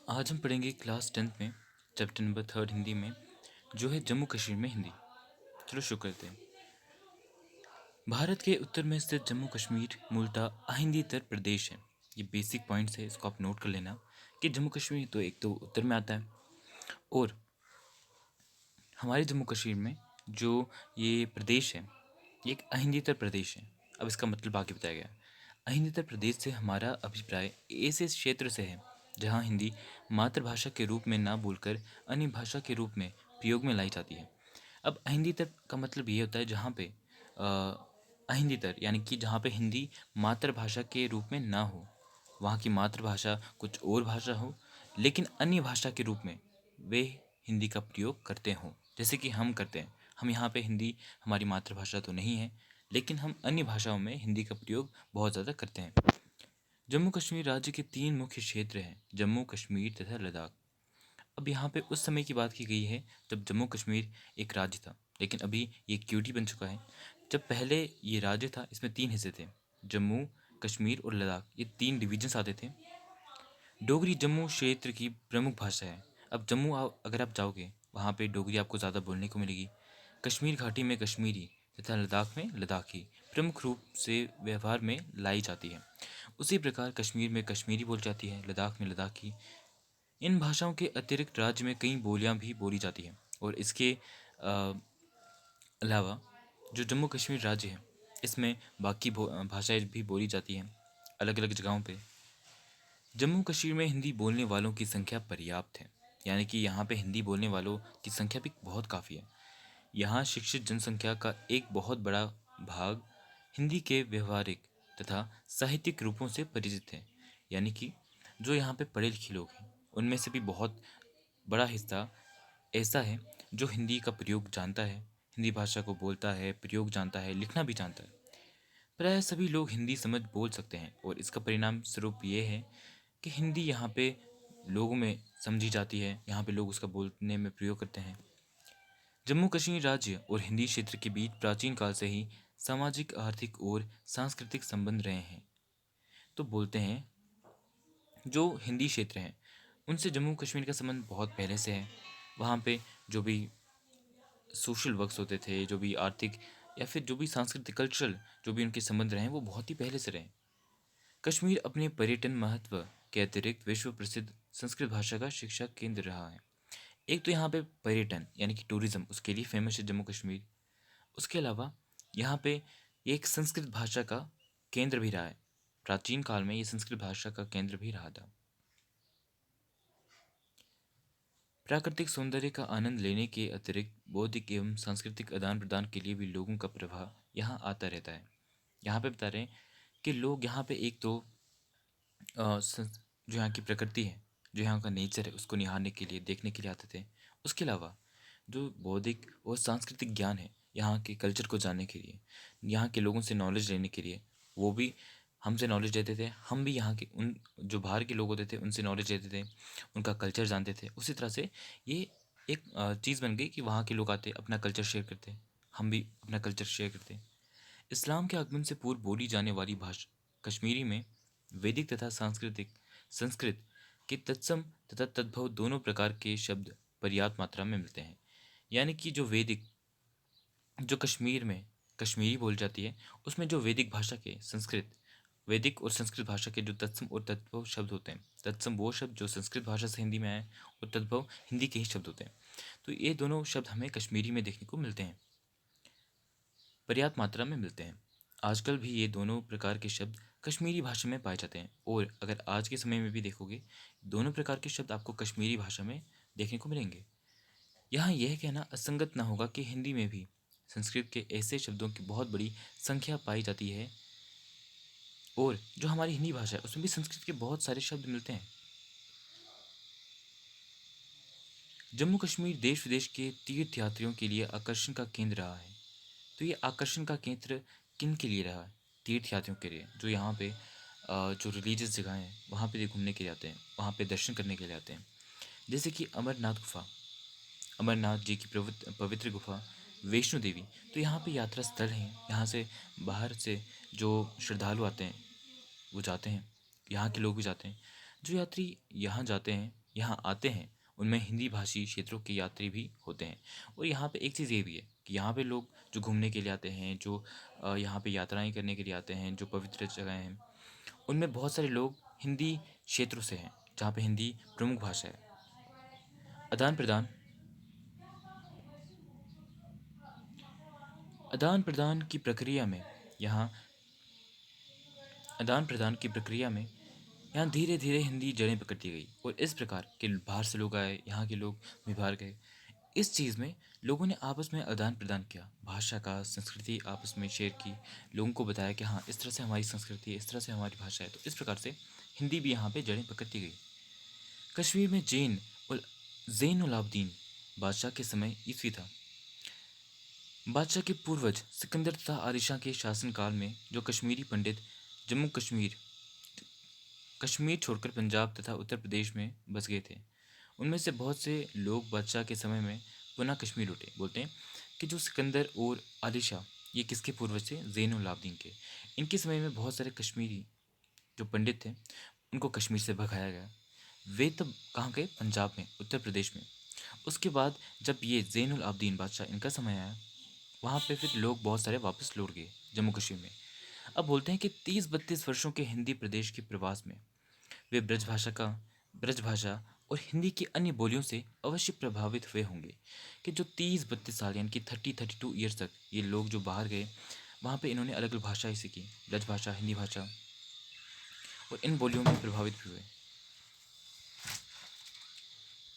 आज हम पढ़ेंगे क्लास 10th में चैप्टर नंबर 3 हिंदी में जो है जम्मू कश्मीर में हिंदी। चलो शुरू करते हैं। भारत के उत्तर में स्थित जम्मू कश्मीर मूलतः अहिंदीतर प्रदेश है। ये बेसिक पॉइंट्स है, इसको आप नोट कर लेना कि जम्मू कश्मीर तो एक तो उत्तर में आता है और हमारे जम्मू कश्मीर में जो ये प्रदेश है ये एक अहिंदीतर प्रदेश है। अब इसका मतलब आगे बताया गया। अहिंदीतर प्रदेश से हमारा अभिप्राय ऐसे क्षेत्र से है जहाँ हिंदी मातृभाषा के रूप में ना बोलकर अन्य भाषा के रूप में प्रयोग में लाई जाती है। अब अहिंदीतर का मतलब ये होता है जहाँ पे अहिंदीतर यानी कि जहाँ पे हिंदी मातृभाषा के रूप में ना हो, वहाँ की मातृभाषा कुछ और भाषा हो लेकिन अन्य भाषा के रूप में वे हिंदी का प्रयोग करते हों, जैसे कि हम करते हैं। हम यहाँ पे हिंदी हमारी मातृभाषा तो नहीं है लेकिन हम अन्य भाषाओं में हिंदी का प्रयोग बहुत ज़्यादा करते हैं। जम्मू कश्मीर राज्य के 3 मुख्य क्षेत्र हैं, जम्मू कश्मीर तथा लद्दाख। अब यहाँ पे उस समय की बात की गई है जब जम्मू कश्मीर एक राज्य था, लेकिन अभी ये एक क्यूटी बन चुका है। जब पहले ये राज्य था इसमें 3 हिस्से थे, जम्मू कश्मीर और लद्दाख, ये 3 डिवीजन्स आते थे। डोगरी जम्मू क्षेत्र की प्रमुख भाषा है। अब जम्मू अगर आप जाओगे वहाँ पे डोगरी आपको ज़्यादा बोलने को मिलेगी। कश्मीर घाटी में कश्मीरी तथा लद्दाख में लद्दाखी प्रमुख रूप से व्यवहार में लाई जाती है। उसी प्रकार कश्मीर में कश्मीरी बोली जाती है, लद्दाख में लद्दाखी। इन भाषाओं के अतिरिक्त राज्य में कई बोलियां भी बोली जाती हैं और इसके अ, अलावा जो जम्मू कश्मीर राज्य है इसमें बाकी भाषाएं भी बोली जाती हैं अलग अलग जगहों पे। जम्मू कश्मीर में हिंदी बोलने वालों की संख्या पर्याप्त है, यानी कि यहाँ पे हिंदी बोलने वालों की संख्या भी बहुत काफ़ी है। यहाँ शिक्षित जनसंख्या का एक बहुत बड़ा भाग हिंदी के व्यवहारिक तथा साहित्यिक रूपों से परिचित है, यानी कि जो यहाँ पे पढ़े लिखे लोग हैं उनमें से भी बहुत बड़ा हिस्सा ऐसा है जो हिंदी का प्रयोग जानता है, हिंदी भाषा को बोलता है, प्रयोग जानता है, लिखना भी जानता है। प्राय सभी लोग हिंदी समझ बोल सकते हैं और इसका परिणाम स्वरूप ये है कि हिंदी यहाँ पे लोगों में समझी जाती है, यहाँ पे लोग उसका बोलने में प्रयोग करते हैं। जम्मू कश्मीर राज्य और हिंदी क्षेत्र के बीच प्राचीन काल से ही सामाजिक, आर्थिक और सांस्कृतिक संबंध रहे हैं। तो बोलते हैं जो हिंदी क्षेत्र हैं उनसे जम्मू कश्मीर का संबंध बहुत पहले से है। वहाँ पे जो भी सोशल वर्क्स होते थे, जो भी आर्थिक या फिर जो भी सांस्कृतिक कल्चरल जो भी उनके संबंध रहे हैं वो बहुत ही पहले से रहे। कश्मीर अपने पर्यटन महत्व के अतिरिक्त विश्व प्रसिद्ध संस्कृत भाषा का शिक्षा केंद्र रहा है। एक तो यहाँ पे पर्यटन यानी कि टूरिज्म उसके लिए फेमस है जम्मू कश्मीर। उसके अलावा यहाँ पे ये एक संस्कृत भाषा का केंद्र भी रहा है। प्राचीन काल में ये संस्कृत भाषा का केंद्र भी रहा था। प्राकृतिक सौंदर्य का आनंद लेने के अतिरिक्त बौद्धिक एवं सांस्कृतिक आदान प्रदान के लिए भी लोगों का प्रवाह यहाँ आता रहता है। यहाँ पे बता रहे हैं कि लोग यहाँ पे एक तो जो यहाँ की प्रकृति है, जो यहाँ का नेचर है उसको निहारने के लिए, देखने के लिए आते थे। उसके अलावा जो बौद्धिक और सांस्कृतिक ज्ञान है, यहाँ के कल्चर को जानने के लिए, यहाँ के लोगों से नॉलेज लेने के लिए, वो भी हमसे नॉलेज लेते थे। हम भी यहाँ के उन जो बाहर के लोग होते थे उनसे नॉलेज लेते थे, उनका कल्चर जानते थे। उसी तरह से ये एक चीज़ बन गई कि वहाँ के लोग आते अपना कल्चर शेयर करते, हम भी अपना कल्चर शेयर करते। इस्लाम के आगमन से पूर्व बोली जाने वाली भाषा कश्मीरी में वैदिक तथा सांस्कृतिक संस्कृत के तत्सम तथा तद्भव दोनों प्रकार के शब्द पर्याप्त मात्रा में मिलते हैं। यानी कि जो वैदिक जो कश्मीर में कश्मीरी बोली जाती है उसमें जो वैदिक भाषा के संस्कृत वैदिक और संस्कृत भाषा के जो तत्सम और तद्भव शब्द होते हैं, तत्सम वो शब्द जो संस्कृत भाषा से हिंदी में आए और तद्भव हिंदी के ही शब्द होते हैं। तो ये दोनों शब्द हमें कश्मीरी में देखने को मिलते हैं, पर्याप्त मात्रा में मिलते हैं। आजकल भी ये दोनों प्रकार के शब्द कश्मीरी भाषा में पाए जाते हैं और अगर आज के समय में भी देखोगे दोनों प्रकार के शब्द आपको कश्मीरी भाषा में देखने को मिलेंगे। यहाँ यह कहना असंगत ना होगा कि हिंदी में भी संस्कृत के ऐसे शब्दों की बहुत बड़ी संख्या पाई जाती है और जो हमारी हिंदी भाषा है उसमें भी संस्कृत के बहुत सारे शब्द मिलते हैं। जम्मू कश्मीर देश विदेश के तीर्थ यात्रियों के लिए आकर्षण का केंद्र रहा है। तो ये आकर्षण का केंद्र किन के लिए रहा है? तीर्थ यात्रियों के लिए, जो यहाँ पे जो रिलीजियस जगह हैं वहाँ पे घूमने के लिए आते हैं, वहाँ पे दर्शन करने के लिए आते हैं। जैसे कि अमरनाथ गुफा, अमरनाथ जी की पवित्र गुफा, वैष्णो देवी। तो यहाँ पे यात्रा स्थल हैं, यहाँ से बाहर से जो श्रद्धालु आते हैं वो जाते हैं, यहाँ के लोग भी जाते हैं। जो यात्री यहाँ जाते हैं यहाँ आते हैं उनमें हिंदी भाषी क्षेत्रों के यात्री भी होते हैं। और यहाँ पे एक चीज़ ये भी है कि यहाँ पे लोग जो घूमने के लिए आते हैं, जो यहाँ पे यात्राएं करने के लिए आते हैं, जो पवित्र जगह हैं, उनमें बहुत सारे लोग हिंदी क्षेत्रों से हैं जहाँ पे हिंदी प्रमुख भाषा है। आदान प्रदान आदान प्रदान की प्रक्रिया में यहाँ आदान प्रदान की प्रक्रिया में यहाँ धीरे धीरे हिंदी जड़ें पकड़ती गई और इस प्रकार के बाहर से लोग आए, यहाँ के लोग भी बाहर गए। इस चीज़ में लोगों ने आपस में आदान प्रदान किया, भाषा का, संस्कृति आपस में शेयर की, लोगों को बताया कि हाँ इस तरह से हमारी संस्कृति है, इस तरह से हमारी भाषा है। तो इस प्रकार से हिंदी भी यहाँ पे जड़ें पकड़ती गई। कश्मीर में ज़ैन उल आबदीन बादशाह के समय ईस्वी था। बादशाह के पूर्वज सिकंदर तथा आरिशा के शासनकाल में जो कश्मीरी पंडित जम्मू कश्मीर कश्मीर छोड़कर पंजाब तथा उत्तर प्रदेश में बस गए थे, उनमें से बहुत से लोग बादशाह के समय में पुनः कश्मीर लौटे। बोलते हैं कि जो सिकंदर और आलिशा, ये किसके पूर्वज थे? ज़ैन उल आबदीन के। इनके समय में बहुत सारे कश्मीरी जो पंडित थे उनको कश्मीर से भगाया गया। वे तब कहाँ गए? पंजाब में, उत्तर प्रदेश में। उसके बाद जब ये ज़ैन उल आबदीन बादशाह, इनका समय आया, वहाँ पे फिर लोग बहुत सारे वापस लौट गए जम्मू कश्मीर में। अब बोलते हैं कि 30-32 वर्षों के हिंदी प्रदेश के प्रवास में वे ब्रज भाषा और हिंदी की अन्य बोलियों से अवश्य प्रभावित हुए होंगे। कि जो 30-32 साल यानी कि 32 ईयर्स तक ये लोग जो बाहर गए, वहाँ पे इन्होंने अलग अलग भाषाएं सीखी, ब्रज भाषा, हिंदी भाषा, और इन बोलियों में प्रभावित भी हुए।